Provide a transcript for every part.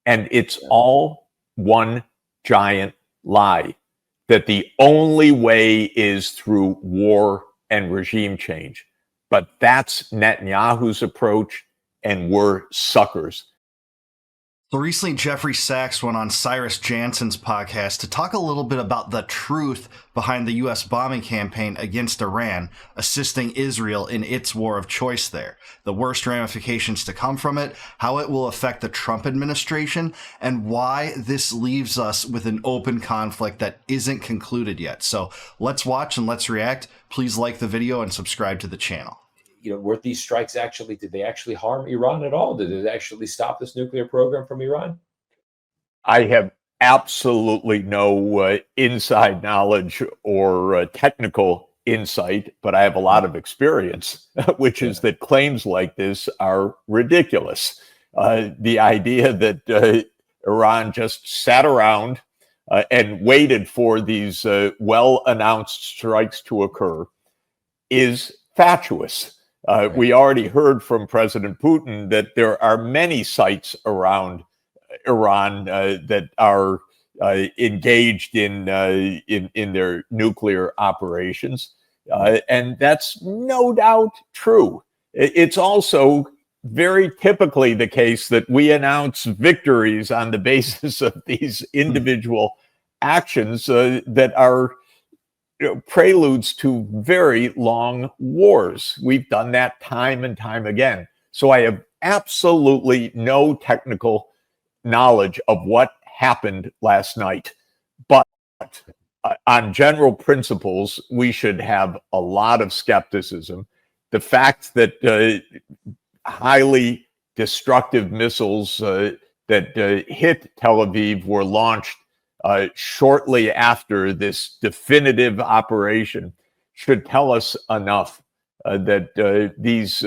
And it's all one giant lie, that the only way is through war and regime change. But that's Netanyahu's approach, and we're suckers. So recently, Jeffrey Sachs went on Cyrus Jansen's podcast to talk a little bit about the truth behind the U.S. bombing campaign against Iran, assisting Israel in its war of choice there, the worst ramifications to come from it, how it will affect the Trump administration, and why this leaves us with an open conflict that isn't concluded yet. So let's watch and let's react. Please like the video and subscribe to the channel. Were these strikes did they actually harm Iran at all? Did it actually stop this nuclear program from Iran? I have absolutely no inside knowledge or technical insight, but I have a lot of experience, which is that claims like this are ridiculous. The idea that Iran just sat around and waited for these well-announced strikes to occur is fatuous. We already heard from President Putin that there are many sites around Iran that are engaged in their nuclear operations, and that's no doubt true. It's also very typically the case that we announce victories on the basis of these individual actions that are preludes to very long wars. We've done that time and time again. So I have absolutely no technical knowledge of what happened last night. But on general principles, we should have a lot of skepticism. The fact that highly destructive missiles that hit Tel Aviv were launched shortly after this definitive operation should tell us enough that these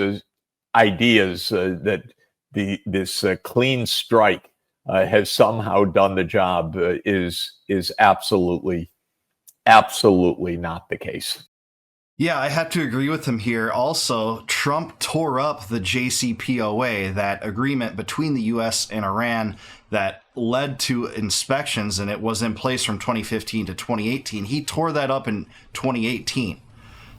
ideas that this clean strike has somehow done the job is absolutely not the case. Yeah, I have to agree with him here. Also, Trump tore up the JCPOA, that agreement between the U.S. and Iran that led to inspections, and it was in place from 2015 to 2018. He tore that up in 2018.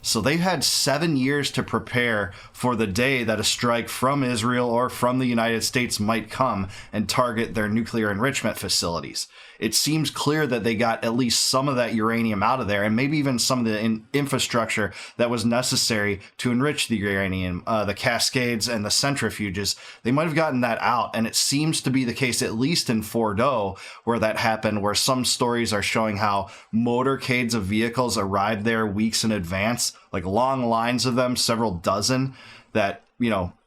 So they've had 7 years to prepare for the day that a strike from Israel or from the United States might come and target their nuclear enrichment facilities. It seems clear that they got at least some of that uranium out of there, and maybe even some of the infrastructure that was necessary to enrich the uranium, the cascades and the centrifuges. They might have gotten that out, and it seems to be the case, at least in Fordo, where that happened, where some stories are showing how motorcades of vehicles arrived there weeks in advance, like long lines of them, several dozen, that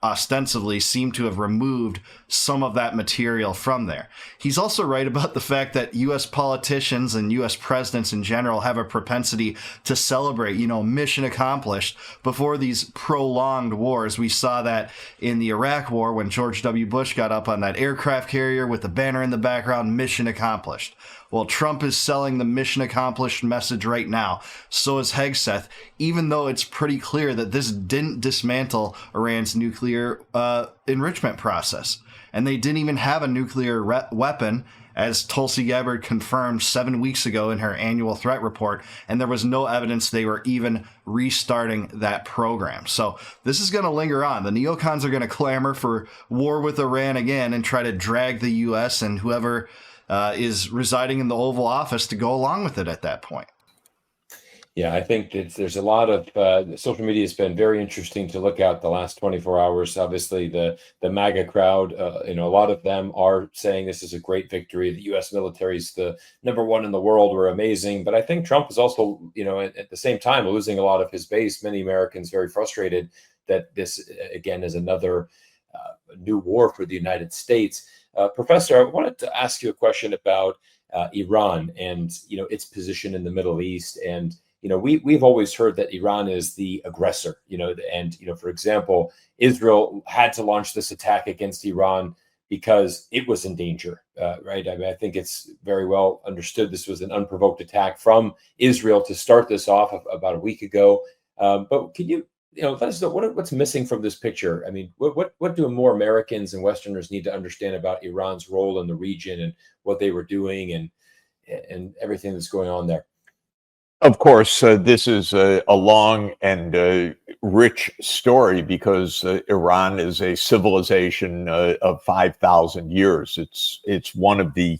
ostensibly seem to have removed some of that material from there. He's also right about the fact that U.S. politicians and U.S. presidents in general have a propensity to celebrate, mission accomplished before these prolonged wars. We saw that in the Iraq War when George W. Bush got up on that aircraft carrier with the banner in the background, mission accomplished. Well, Trump is selling the mission accomplished message right now. So is Hegseth, even though it's pretty clear that this didn't dismantle Iran's nuclear enrichment process. And they didn't even have a nuclear weapon, as Tulsi Gabbard confirmed 7 weeks ago in her annual threat report. And there was no evidence they were even restarting that program. So this is going to linger on. The neocons are going to clamor for war with Iran again and try to drag the U.S. and whoever is residing in the Oval Office to go along with it at that point. Yeah, I think there's a lot of social media has been very interesting to look at the last 24 hours. Obviously, the MAGA crowd, a lot of them are saying this is a great victory. The U.S. military is the #1 in the world. We're amazing. But I think Trump is also, at the same time, losing a lot of his base. Many Americans very frustrated that this, again, is another new war for the United States. Professor, I wanted to ask you a question about Iran and its position in the Middle East. And we've always heard that Iran is the aggressor. For example, Israel had to launch this attack against Iran because it was in danger, right? I mean, I think it's very well understood this was an unprovoked attack from Israel to start this off about a week ago. But can you let us know what's missing from this picture. I mean, what do more Americans and Westerners need to understand about Iran's role in the region and what they were doing and everything that's going on there? Of course, this is a long and rich story because Iran is a civilization of 5,000 years. It's one of the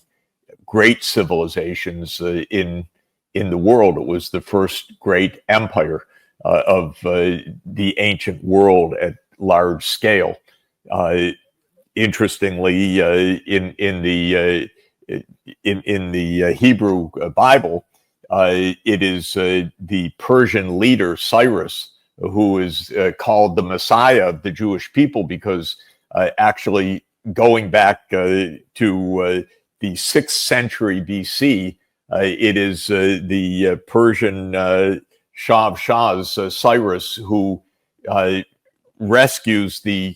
great civilizations in the world. It was the first great empire of the ancient world at large scale. Interestingly, in the Hebrew Bible, it is the Persian leader Cyrus who is called the Messiah of the Jewish people, because actually going back to the 6th century BC, it is the Persian Shah of Shahs, Cyrus, who rescues the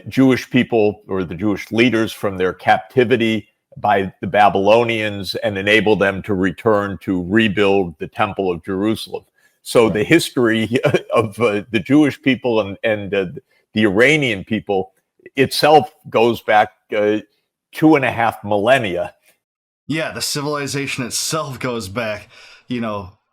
Jewish people or the Jewish leaders from their captivity by the Babylonians and enable them to return to rebuild the Temple of Jerusalem. So the history of the Jewish people and the Iranian people itself goes back 2.5 millennia. Yeah, the civilization itself goes back,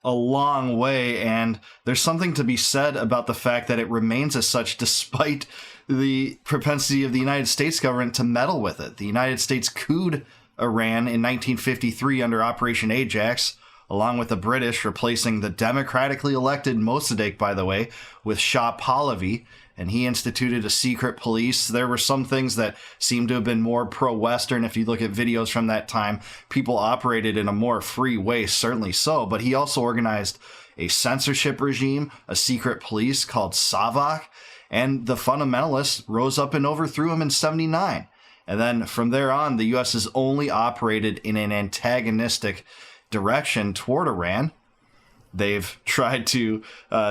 a long way, and there's something to be said about the fact that it remains as such despite the propensity of the United States government to meddle with it. The United States couped Iran in 1953 under Operation Ajax, along with the British replacing the democratically elected Mossadegh, by the way, with Shah Pahlavi, and he instituted a secret police. There were some things that seemed to have been more pro-Western. If you look at videos from that time, people operated in a more free way, certainly so, but he also organized a censorship regime, a secret police called Savak, and the fundamentalists rose up and overthrew him in 79. And then from there on, the U.S. has only operated in an antagonistic direction toward Iran. They've tried to,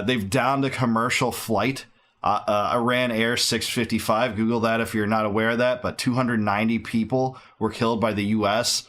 they've downed a commercial flight, Iran Air 655. Google that if you're not aware of that. But 290 people were killed by the U.S.,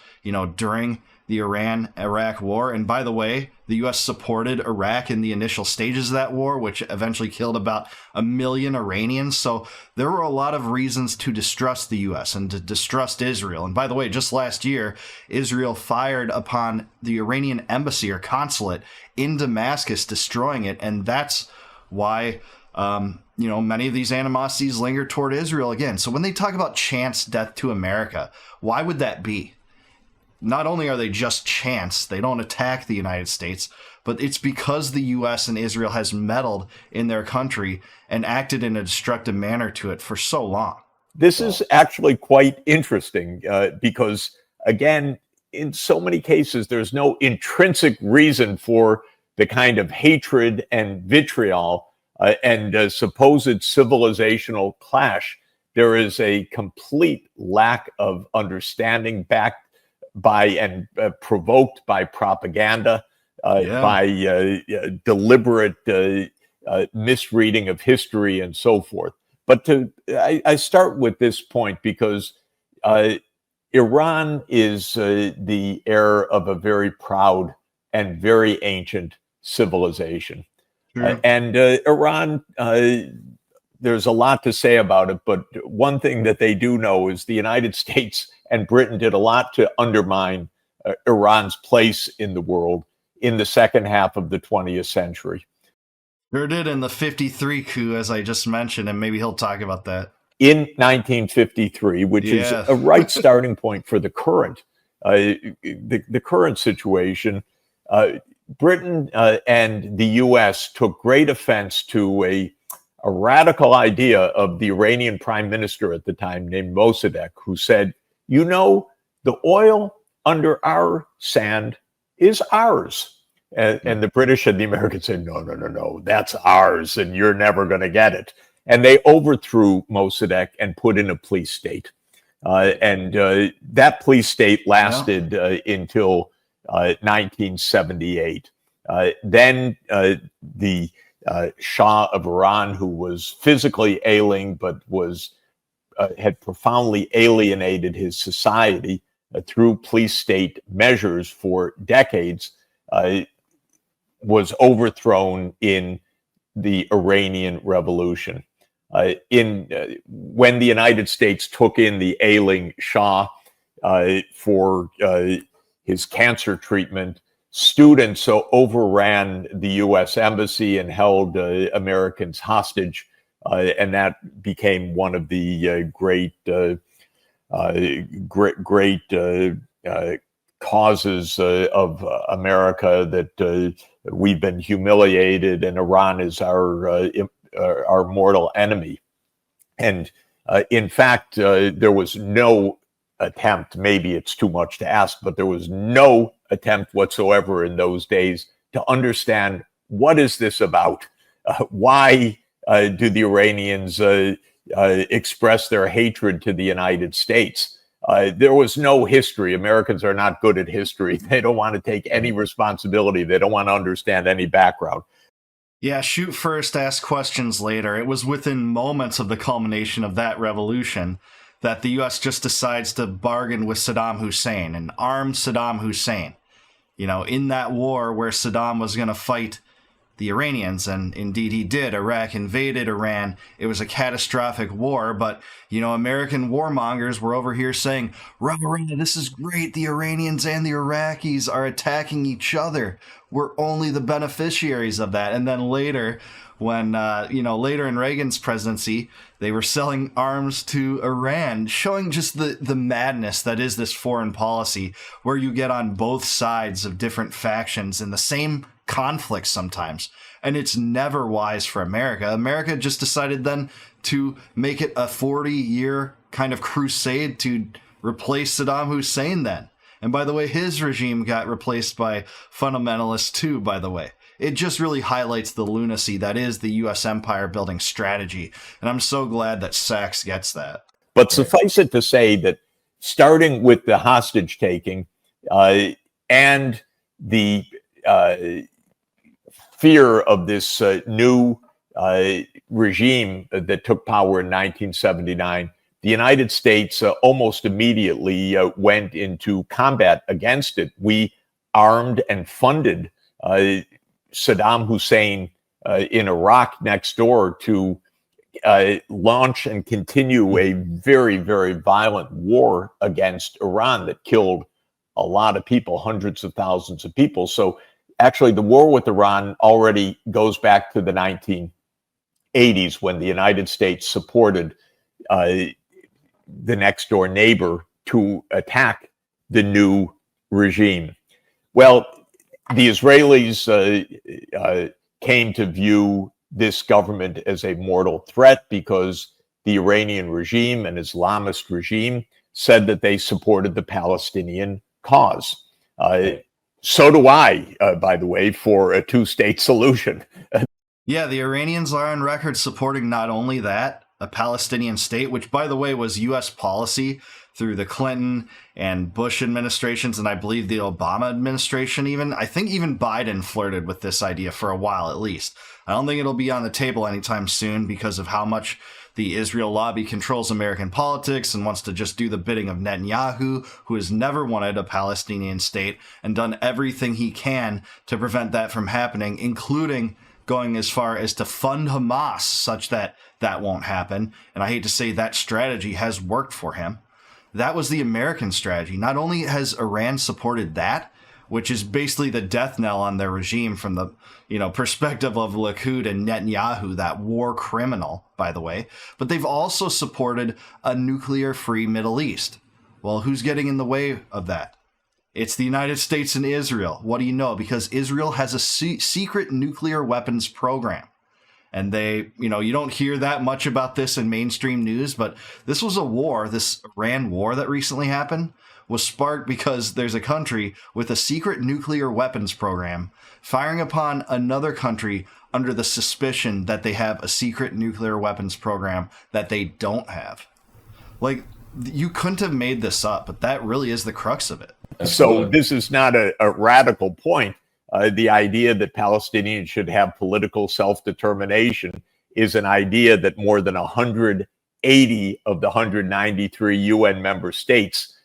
during the Iran-Iraq war. And by the way, the U.S. supported Iraq in the initial stages of that war, which eventually killed about 1 million Iranians. So there were a lot of reasons to distrust the U.S. and to distrust Israel. And by the way, just last year, Israel fired upon the Iranian embassy or consulate in Damascus, destroying it. And that's why, many of these animosities linger toward Israel again. So when they talk about chance death to America, why would that be? Not only are they just chance, they don't attack the United States, but it's because the U.S. and Israel has meddled in their country and acted in a destructive manner to it for so long. This is actually quite interesting because, again, in so many cases, there's no intrinsic reason for the kind of hatred and vitriol and supposed civilizational clash. There is a complete lack of understanding backed by and provoked by propaganda, by deliberate misreading of history and so forth. But I start with this point because Iran is the heir of a very proud and very ancient civilization. And Iran, there's a lot to say about it, but one thing that they do know is the United States and Britain did a lot to undermine Iran's place in the world in the second half of the 20th century. Sure did in the 53 coup, as I just mentioned, and maybe he'll talk about that. In 1953, which is a right starting point for the current situation, Britain and the U.S. took great offense to a radical idea of the Iranian prime minister at the time named Mossadegh, who said, the oil under our sand is ours. And the British and the Americans said, no, that's ours, and you're never going to get it. And they overthrew Mossadegh and put in a police state. And that police state lasted until 1978. Then the Shah of Iran, who was physically ailing but had profoundly alienated his society through police state measures for decades, was overthrown in the Iranian Revolution. When the United States took in the ailing Shah for his cancer treatment, students overran the U.S. embassy and held Americans hostage, and that became one of the great causes of America, that we've been humiliated and Iran is our mortal enemy. And in fact, there was no attempt, maybe it's too much to ask, but there was no attempt whatsoever in those days to understand, what is this about? Why do the Iranians express their hatred to the United States? There was no history. Americans are not good at history. They don't want to take any responsibility. They don't want to understand any background. Yeah, shoot first, ask questions later. It was within moments of the culmination of that revolution that the U.S. just decides to bargain with Saddam Hussein and arm Saddam Hussein. You know, in that war where Saddam was going to fight the Iranians, and indeed he did. Iraq invaded Iran. It was a catastrophic war, but, you know, American warmongers were over here saying, rah, rah, this is great. The Iranians and the Iraqis are attacking each other. We're only the beneficiaries of that. And then later, when, later in Reagan's presidency, they were selling arms to Iran, showing just the madness that is this foreign policy, where you get on both sides of different factions in the same conflict sometimes. And it's never wise for America. America just decided then to make it a 40-year kind of crusade to replace Saddam Hussein then. And by the way, his regime got replaced by fundamentalists too, by the way. It just really highlights the lunacy that is the U.S. empire building strategy. And I'm so glad that Sachs gets that. But suffice it to say that starting with the hostage taking and the fear of this new regime that took power in 1979, the United States almost immediately went into combat against it. We armed and funded Saddam Hussein in Iraq next door to launch and continue a very, very violent war against Iran that killed a lot of people, hundreds of thousands of people. So actually, the war with Iran already goes back to the 1980s, when the United States supported the next door neighbor to attack the new regime. Well, the Israelis came to view this government as a mortal threat because the Iranian regime, an Islamist regime, said that they supported the Palestinian cause. So do I, by the way, for a two-state solution. Yeah, the Iranians are on record supporting not only that, a Palestinian state, which, by the way, was U.S. policy through the Clinton and Bush administrations, and I believe the Obama administration even. I think even Biden flirted with this idea for a while, at least. I don't think it'll be on the table anytime soon because of how much the Israel lobby controls American politics and wants to just do the bidding of Netanyahu, who has never wanted a Palestinian state and done everything he can to prevent that from happening, including going as far as to fund Hamas such that that won't happen. And I hate to say that strategy has worked for him. That was the American strategy. Not only has Iran supported that, which is basically the death knell on their regime from the perspective of Likud and Netanyahu, that war criminal, by the way, but they've also supported a nuclear-free Middle East. Well, who's getting in the way of that? It's the United States and Israel. What do you know? Because Israel has a secret nuclear weapons program. And they, you don't hear that much about this in mainstream news, but this was a war, this Iran war that recently happened, was sparked because there's a country with a secret nuclear weapons program firing upon another country under the suspicion that they have a secret nuclear weapons program that they don't have. Like, you couldn't have made this up, but that really is the crux of it. So this is not a radical point. The idea that Palestinians should have political self-determination is an idea that more than 180 of the 193 UN member states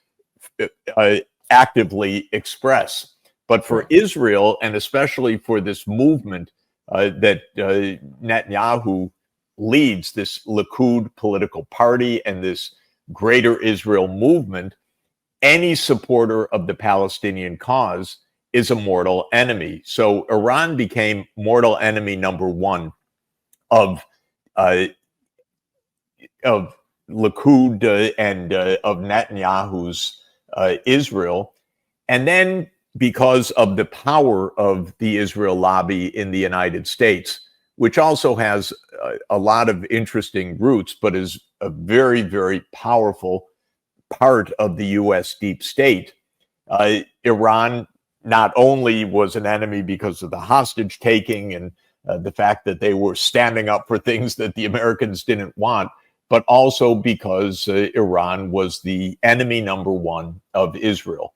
actively express. But for Israel, and especially for this movement that Netanyahu leads this Likud political party and this Greater Israel movement, any supporter of the Palestinian cause is a mortal enemy. So Iran became mortal enemy number one of Likud and of Netanyahu's Israel. And then because of the power of the Israel lobby in the United States, which also has a lot of interesting roots, but is a very, very powerful part of the U.S. deep state. Iran not only was an enemy because of the hostage taking and the fact that they were standing up for things that the Americans didn't want, but also because Iran was the enemy number one of Israel.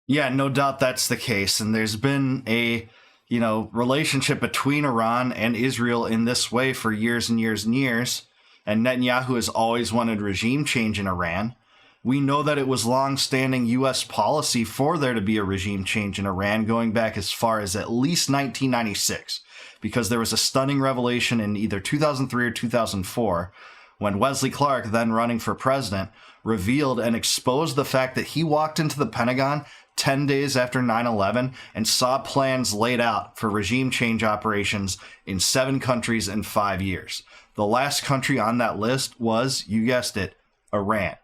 Yeah, no doubt that's the case. And there's been a, relationship between Iran and Israel in this way for years and years and years. And Netanyahu has always wanted regime change in Iran. We know that it was long-standing U.S. policy for there to be a regime change in Iran going back as far as at least 1996, because there was a stunning revelation in either 2003 or 2004 when Wesley Clark, then running for president, revealed and exposed the fact that he walked into the Pentagon 10 days after 9/11 and saw plans laid out for regime change operations in 7 countries in 5 years. The last country on that list was, you guessed it, Iran.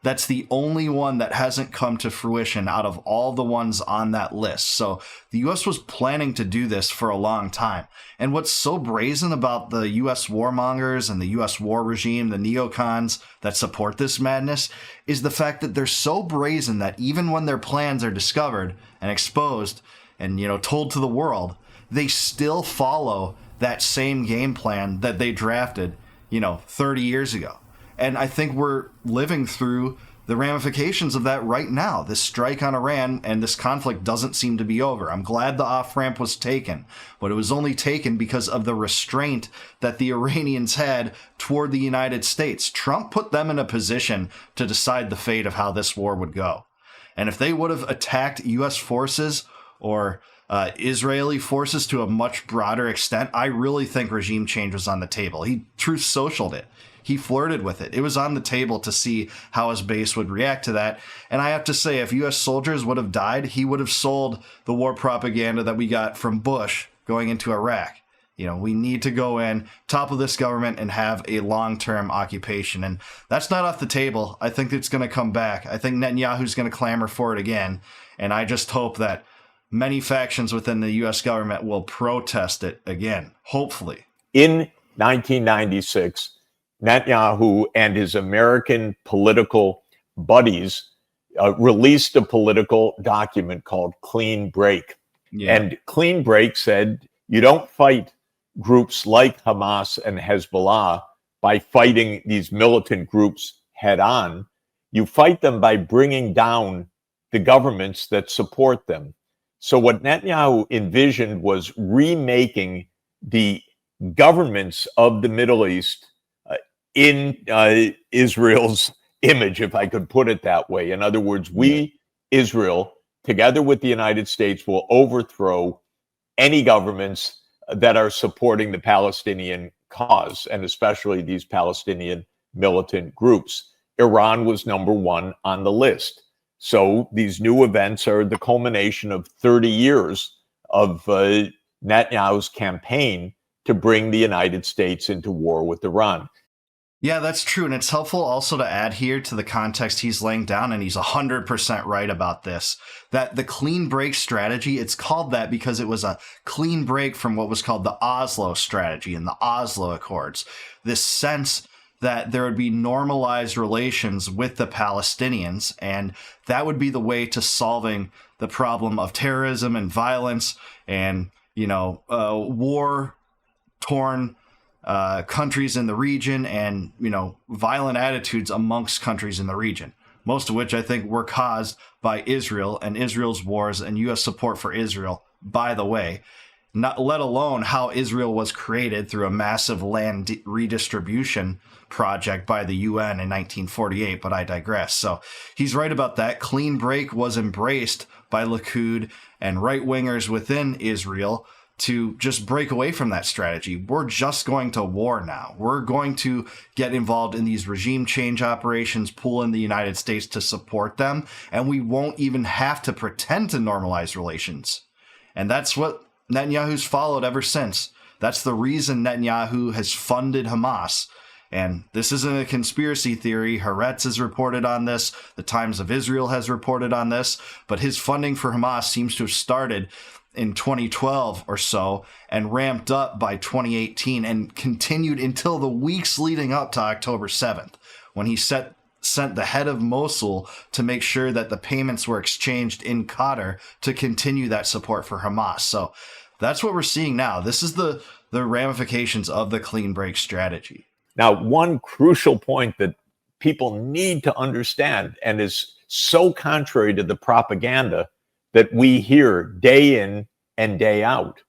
That's the only one that hasn't come to fruition out of all the ones on that list. So the U.S. was planning to do this for a long time. And what's so brazen about the U.S. warmongers and the U.S. war regime, the neocons that support this madness, is the fact that they're so brazen that even when their plans are discovered and exposed and, told to the world, they still follow that same game plan that they drafted, 30 years ago. And I think we're living through the ramifications of that right now. This strike on Iran and this conflict doesn't seem to be over. I'm glad the off-ramp was taken, but it was only taken because of the restraint that the Iranians had toward the United States. Trump put them in a position to decide the fate of how this war would go. And if they would have attacked U.S. forces or Israeli forces to a much broader extent, I really think regime change was on the table. He Truth Socialed it. He flirted with it. It was on the table to see how his base would react to that. And I have to say, if U.S. soldiers would have died, he would have sold the war propaganda that we got from Bush going into Iraq. We need to go in, topple this government, and have a long-term occupation. And that's not off the table. I think it's going to come back. I think Netanyahu's going to clamor for it again. And I just hope that many factions within the U.S. government will protest it again, hopefully. In 1996, Netanyahu and his American political buddies released a political document called Clean Break. Yeah. And Clean Break said, you don't fight groups like Hamas and Hezbollah by fighting these militant groups head on. You fight them by bringing down the governments that support them. So what Netanyahu envisioned was remaking the governments of the Middle East in Israel's image, if I could put it that way. In other words, we, Israel, together with the United States, will overthrow any governments that are supporting the Palestinian cause, and especially these Palestinian militant groups. Iran was number one on the list. So these new events are the culmination of 30 years of Netanyahu's campaign to bring the United States into war with Iran. Yeah, that's true. And it's helpful also to add here to the context he's laying down, and he's 100% right about this, that the clean break strategy, it's called that because it was a clean break from what was called the Oslo Strategy and the Oslo Accords. This sense that there would be normalized relations with the Palestinians, and that would be the way to solving the problem of terrorism and violence and, war-torn countries in the region and, violent attitudes amongst countries in the region, most of which I think were caused by Israel and Israel's wars and U.S. support for Israel, by the way, not let alone how Israel was created through a massive land redistribution project by the UN in 1948, but I digress. So he's right about that. Clean break was embraced by Likud and right-wingers within Israel to just break away from that strategy. We're just going to war now. We're going to get involved in these regime change operations, pull in the United States to support them, and we won't even have to pretend to normalize relations. And that's what Netanyahu's followed ever since. That's the reason Netanyahu has funded Hamas. And this isn't a conspiracy theory. Haaretz has reported on this. The Times of Israel has reported on this. But his funding for Hamas seems to have started in 2012 or so and ramped up by 2018 and continued until the weeks leading up to October 7th, when he sent the head of Mosul to make sure that the payments were exchanged in Qatar to continue that support for Hamas. So that's what we're seeing now. This is the ramifications of the clean break strategy. Now, one crucial point that people need to understand, and is so contrary to the propaganda that we hear day in and day out,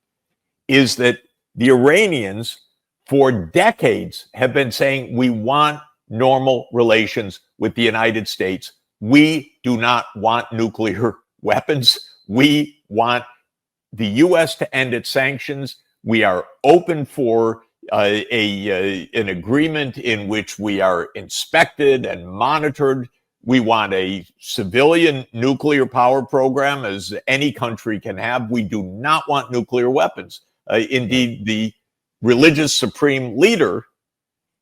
is that the Iranians for decades have been saying, we want normal relations with the United States. We do not want nuclear weapons. We want the U.S. to end its sanctions. We are open for an agreement in which we are inspected and monitored. We want a civilian nuclear power program, as any country can have. We do not want nuclear weapons. Indeed, the religious supreme leader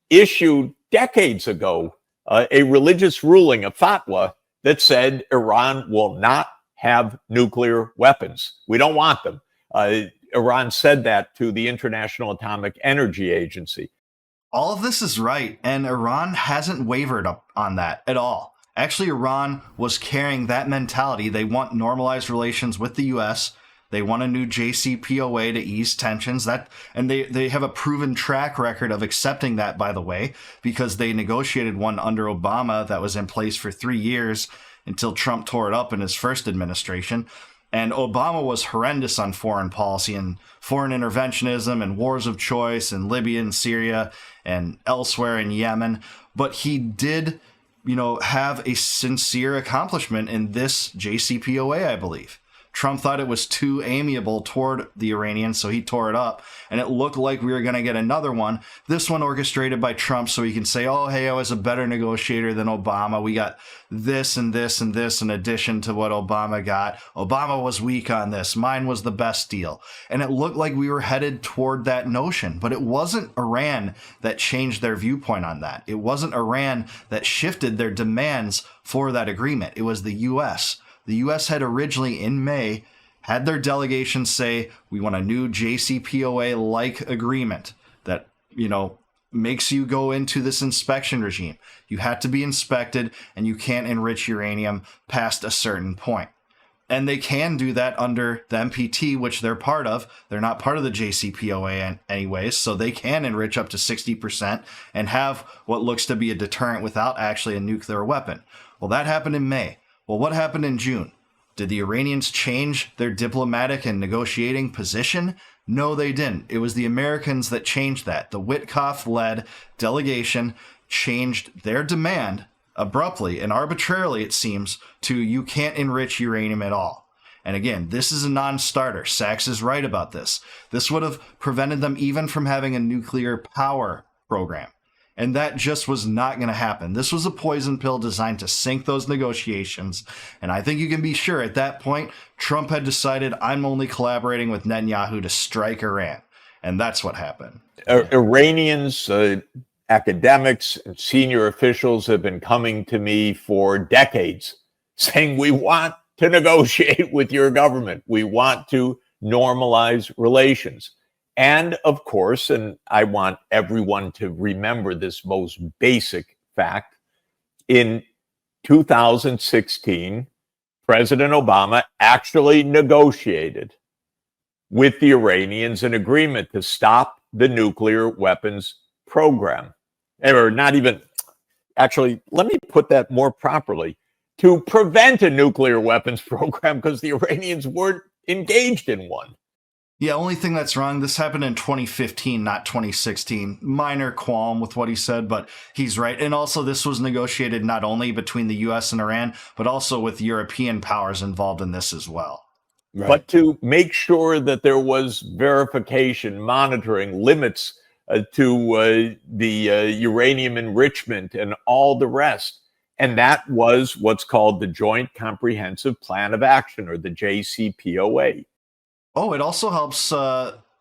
issued decades ago a religious ruling, a fatwa, that said Iran will not have nuclear weapons. We don't want them. Iran said that to the International Atomic Energy Agency. All of this is right, and Iran hasn't wavered on that at all. Actually, Iran was carrying that mentality. They want normalized relations with the U.S. They want a new JCPOA to ease tensions. And they have a proven track record of accepting that, by the way, because they negotiated one under Obama that was in place for 3 years until Trump tore it up in his first administration. And Obama was horrendous on foreign policy and foreign interventionism and wars of choice in Libya and Syria and elsewhere in Yemen. But he did, have a sincere accomplishment in this JCPOA, I believe. Trump thought it was too amiable toward the Iranians, so he tore it up. And it looked like we were going to get another one. This one orchestrated by Trump, so he can say, oh, hey, I was a better negotiator than Obama. We got this and this and this in addition to what Obama got. Obama was weak on this. Mine was the best deal. And it looked like we were headed toward that notion. But it wasn't Iran that changed their viewpoint on that. It wasn't Iran that shifted their demands for that agreement. It was the U.S. The U.S. had originally, in May, had their delegation say, we want a new JCPOA-like agreement that, makes you go into this inspection regime. You have to be inspected, and you can't enrich uranium past a certain point. And they can do that under the NPT, which they're part of. They're not part of the JCPOA anyways, so they can enrich up to 60% and have what looks to be a deterrent without actually a nuclear weapon. Well, that happened in May. Well, what happened in June? Did the Iranians change their diplomatic and negotiating position? No, they didn't. It was the Americans that changed that. The Witkoff-led delegation changed their demand abruptly and arbitrarily, it seems, to you can't enrich uranium at all. And again, this is a non-starter. Sachs is right about this. This would have prevented them even from having a nuclear power program. And that just was not going to happen. This was a poison pill designed to sink those negotiations. And I think you can be sure at that point, Trump had decided, I'm only collaborating with Netanyahu to strike Iran. And that's what happened. Iranians, academics, and senior officials have been coming to me for decades saying, we want to negotiate with your government. We want to normalize relations. And of course, and I want everyone to remember this most basic fact, in 2016, President Obama actually negotiated with the Iranians an agreement to stop the nuclear weapons program. Or not even, actually, let me put that more properly, to prevent a nuclear weapons program because the Iranians weren't engaged in one. Yeah, only thing that's wrong, this happened in 2015, not 2016. Minor qualm with what he said, but he's right. And also, this was negotiated not only between the U.S. and Iran, but also with European powers involved in this as well. Right. but to make sure that there was verification, monitoring, limits to the uranium enrichment and all the rest. And that was what's called the Joint Comprehensive Plan of Action, or the JCPOA. Oh, it also helps.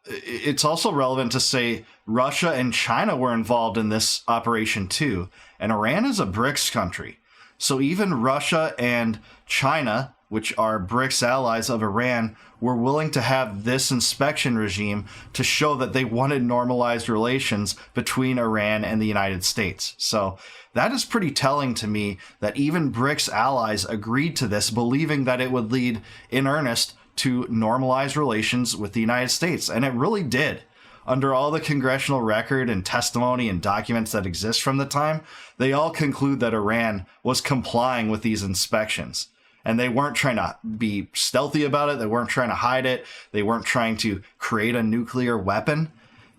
It's also relevant to say Russia and China were involved in this operation too. And Iran is a BRICS country. So even Russia and China, which are BRICS allies of Iran, were willing to have this inspection regime to show that they wanted normalized relations between Iran and the United States. So that is pretty telling to me that even BRICS allies agreed to this, believing that it would lead in earnest to normalize relations with the United States. And it really did. Under all the congressional record and testimony and documents that exist from the time, they all conclude that Iran was complying with these inspections. And they weren't trying to be stealthy about it. They weren't trying to hide it. They weren't trying to create a nuclear weapon.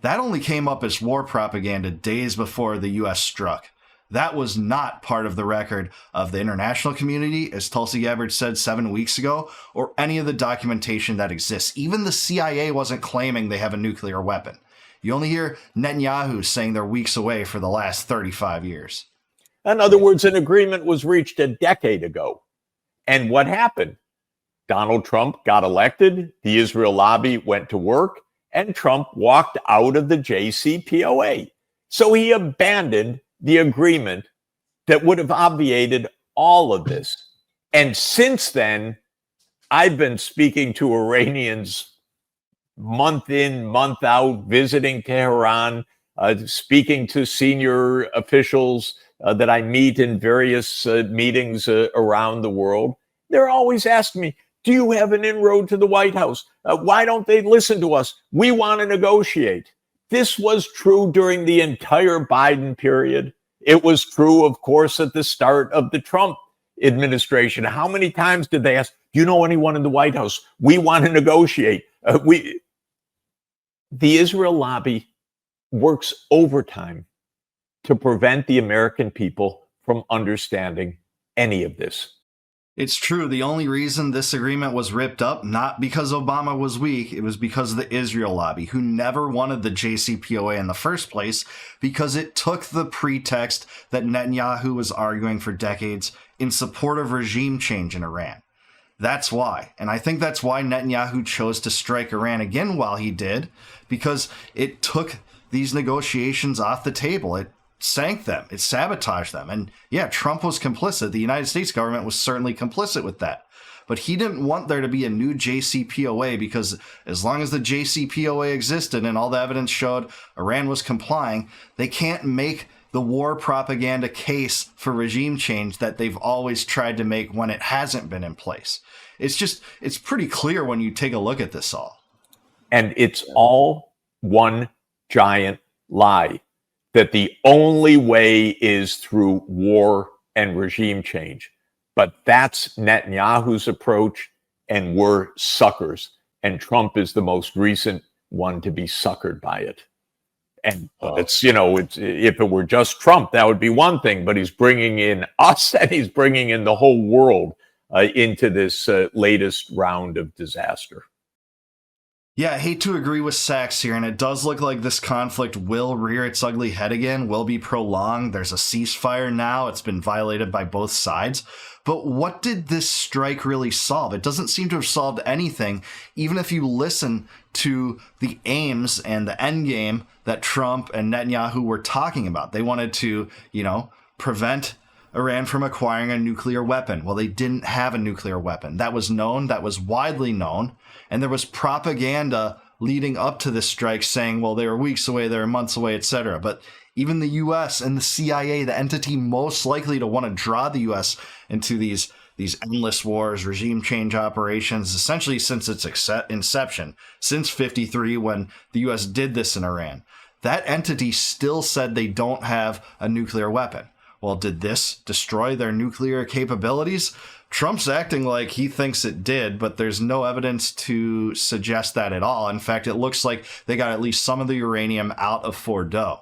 That only came up as war propaganda days before the U.S. struck. That was not part of the record of the international community, as Tulsi Gabbard said 7 weeks ago, or any of the documentation that exists. Even the CIA wasn't claiming they have a nuclear weapon. You only hear Netanyahu saying they're weeks away for the last 35 years. In other words, an agreement was reached a decade ago. And what happened? Donald Trump got elected, the Israel lobby went to work, and Trump walked out of the JCPOA. So he abandoned the agreement that would have obviated all of this. And since then, I've been speaking to Iranians month in, month out, visiting Tehran, speaking to senior officials that I meet in various meetings around the world. They're always asking me, do you have an inroad to the White House? Why don't they listen to us? We want to negotiate. This was true during the entire Biden period. It was true, of course, at the start of the Trump administration. How many times did they ask, do you know anyone in the White House? We want to negotiate. The Israel lobby works overtime to prevent the American people from understanding any of this. It's true. The only reason this agreement was ripped up, not because Obama was weak, it was because of the Israel lobby, who never wanted the JCPOA in the first place, because it took the pretext that Netanyahu was arguing for decades in support of regime change in Iran. That's why. And I think that's why Netanyahu chose to strike Iran again while he did, because it took these negotiations off the table. It sank them. It sabotaged them. And yeah, Trump was complicit. The United States government was certainly complicit with that. But he didn't want there to be a new JCPOA, because as long as the JCPOA existed and all the evidence showed Iran was complying, they can't make the war propaganda case for regime change that they've always tried to make when it hasn't been in place. It's pretty clear when you take a look at this all. And it's all one giant lie, that the only way is through war and regime change. But that's Netanyahu's approach, and we're suckers. And Trump is the most recent one to be suckered by it. And if it were just Trump, that would be one thing. But he's bringing in us, and he's bringing in the whole world into this latest round of disaster. Yeah, I hate to agree with Sachs here, and it does look like this conflict will rear its ugly head again, will be prolonged. There's a ceasefire now. It's been violated by both sides. But what did this strike really solve? It doesn't seem to have solved anything, even if you listen to the aims and the end game that Trump and Netanyahu were talking about. They wanted to, prevent Iran from acquiring a nuclear weapon. Well, they didn't have a nuclear weapon. That was known. That was widely known. And there was propaganda leading up to this strike saying, well, they were weeks away, they were months away, etc. But even the U.S. and the CIA, the entity most likely to want to draw the U.S. into these endless wars, regime change operations, essentially since its inception, since 1953 when the U.S. did this in Iran, that entity still said they don't have a nuclear weapon. Well, did this destroy their nuclear capabilities? Trump's acting like he thinks it did, but there's no evidence to suggest that at all. In fact, it looks like they got at least some of the uranium out of Fordo.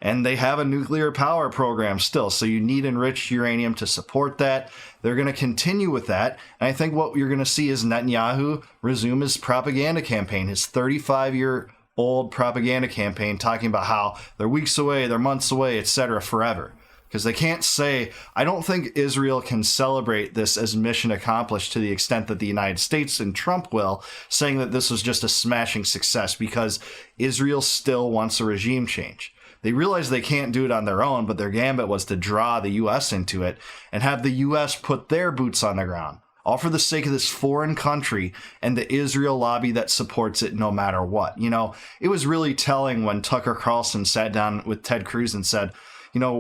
And they have a nuclear power program still. So you need enriched uranium to support that. They're going to continue with that. And I think what you're going to see is Netanyahu resume his propaganda campaign, his 35-year-old propaganda campaign, talking about how they're weeks away, they're months away, etc., forever. Because they can't say, I don't think Israel can celebrate this as mission accomplished to the extent that the United States and Trump will, saying that this was just a smashing success, because Israel still wants a regime change. They realize they can't do it on their own, but their gambit was to draw the U.S. into it and have the U.S. put their boots on the ground, all for the sake of this foreign country and the Israel lobby that supports it no matter what. You know, it was really telling when Tucker Carlson sat down with Ted Cruz and said, you know,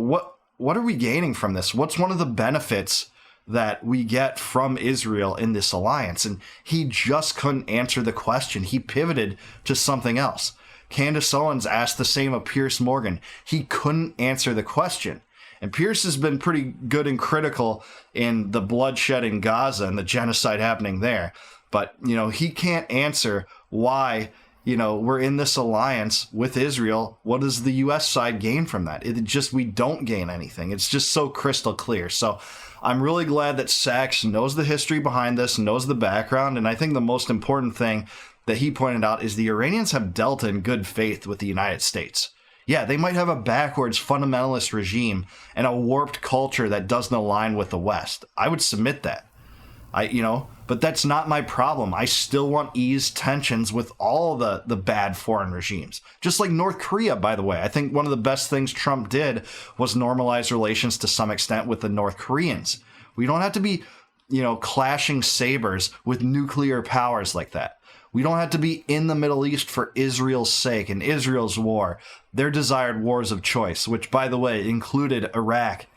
what are we gaining from this? What's one of the benefits that we get from Israel in this alliance? And he just couldn't answer the question. He pivoted to something else. Candace Owens asked the same of Piers Morgan. He couldn't answer the question. And Piers has been pretty good and critical in the bloodshed in Gaza and the genocide happening there. But, you know, he can't answer why, you know, we're in this alliance with Israel. What does the U.S. side gain from that? We don't gain anything. It's just so crystal clear. So I'm really glad that Sachs knows the history behind this, knows the background. And I think the most important thing that he pointed out is the Iranians have dealt in good faith with the United States. Yeah, they might have a backwards fundamentalist regime and a warped culture that doesn't align with the West. I would submit that. But that's not my problem. I still want eased tensions with all the bad foreign regimes. Just like North Korea, by the way. I think one of the best things Trump did was normalize relations to some extent with the North Koreans. We don't have to be, clashing sabers with nuclear powers like that. We don't have to be in the Middle East for Israel's sake and Israel's war, their desired wars of choice, which, by the way, included Iraq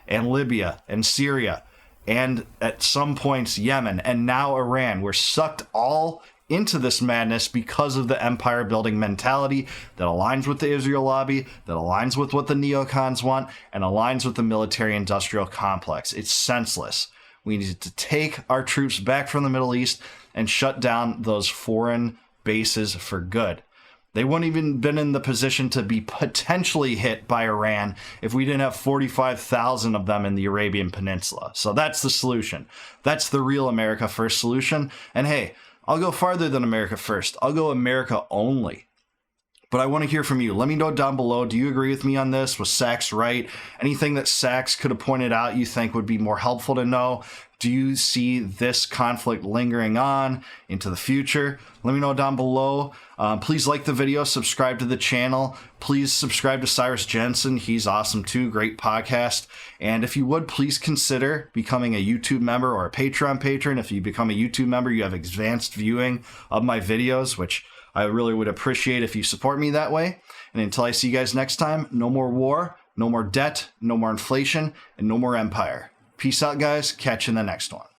and Libya and Syria and at some points Yemen and now Iran. We're sucked all into this madness because of the empire building mentality that aligns with the Israel lobby, that aligns with what the neocons want, and aligns with the military industrial complex. It's senseless. We need to take our troops back from the Middle East and shut down those foreign bases for good. They wouldn't even been in the position to be potentially hit by Iran if we didn't have 45,000 of them in the Arabian Peninsula. So that's the solution. That's the real America First solution. And hey, I'll go farther than America First. I'll go America only. But I want to hear from you. Let me know down below. Do you agree with me on this? Was Sachs right? Anything that Sachs could have pointed out you think would be more helpful to know? Do you see this conflict lingering on into the future? Let me know down below. Please like the video, subscribe to the channel. Please subscribe to Cyrus Jensen. He's awesome too. Great podcast. And if you would, please consider becoming a YouTube member or a Patreon patron. If you become a YouTube member, you have advanced viewing of my videos, which I really would appreciate if you support me that way. And until I see you guys next time, no more war, no more debt, no more inflation, and no more empire. Peace out, guys. Catch you in the next one.